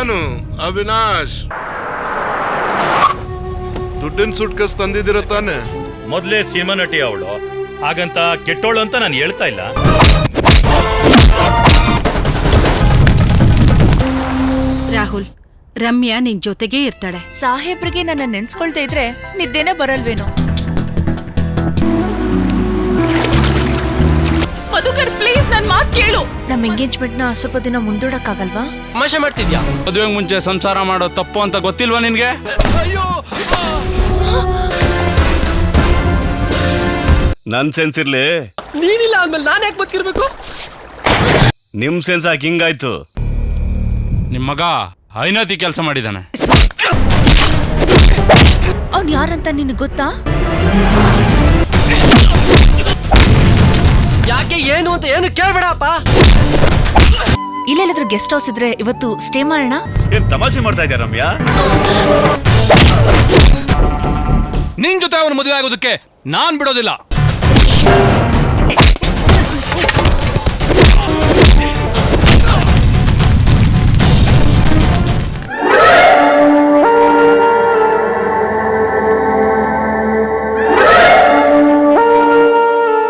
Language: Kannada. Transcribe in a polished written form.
ನಾನು ಅವಿನಾಶ್. ದುಡ್ಡಿನ ಸುಟ್ಕಸ್ ತಂದಿದ್ದೀರ ತಾನೆ? ಮೊದ್ಲೇ ಸಿನಿಮಾ ನಟಿ ಅವಳು, ಹಾಗಂತ ಕೆಟ್ಟೋಳು ಅಂತ ನಾನು ಹೇಳ್ತಾ ಇಲ್ಲ. ರಾಹುಲ್, ರಮ್ಯಾ ನಿನ್ ಜೊತೆಗೇ ಇರ್ತಾಳೆ. ಸಾಹೇಬ್ರಿಗೆ ನನ್ನ ನೆನ್ಸ್ಕೊಳ್ತಾ ಇದ್ರೆ ನಿದ್ದೆನೇ ಬರಲ್ವೇನೋ. ಮಧುಕರ್ ಪ್ಲೀಸ್ ನನ್ ಮಾತ್ ಕೇಳು. ನಮ್ ಎಂಗೇಜ್ಮೆಂಟ್ ನ ಸ್ವಲ್ಪ ದಿನ ಮುಂದೂಡಕ್ಕಾಗಲ್ವಾ? ತಮಾಷೆ ಮಾಡ್ತಿದ್ಯಾ? ಮದುವೆಗೆ ಮುಂಚೆ ಸಂಸಾರ ಮಾಡೋ ತಪ್ಪು ಅಂತ ಗೊತ್ತಿಲ್ವಾ ನಿನ್ಗೆ? ನನ್ ಸೆನ್ಸ್ ಇರ್ಲಿ, ನೀನಿಲ್ಲ ಅಂದ್ಮೇಲೆ ನಾನು ಯಾಕೆ ಬದುಕಿರ್ಬೇಕು? ನಿಮ್ ಸೆನ್ಸ್ ಯಾಕೆ ಹಿಂಗಾಯ್ತು? ನಿಮ್ ಮಗ ಐನಾತಿ ಕೆಲಸ ಮಾಡಿದಾನೆ. ಅವ್ನ್ ಯಾರಂತ ನಿನಗೆ ಗೊತ್ತಾ? ಯಾಕೆ ಏನು ಅಂತ ಏನು ಕೇಳ್ಬೇಡಪ್ಪ. ಇಲ್ಲೆಲ್ಲಾದ್ರೂ ಗೆಸ್ಟ್ ಹೌಸ್ ಇದ್ರೆ ಇವತ್ತು ಸ್ಟೇ ಮಾಡೋಣ. ಏನ್ ತಮಾಷೆ ಮಾಡ್ತಾ ಇದ್ಯಾ ರಮ್ಯಾ? ನಿನ್ ಜೊತೆ ಅವನು ಮದುವೆ ಆಗೋದಕ್ಕೆ ನಾನ್ ಬಿಡೋದಿಲ್ಲ.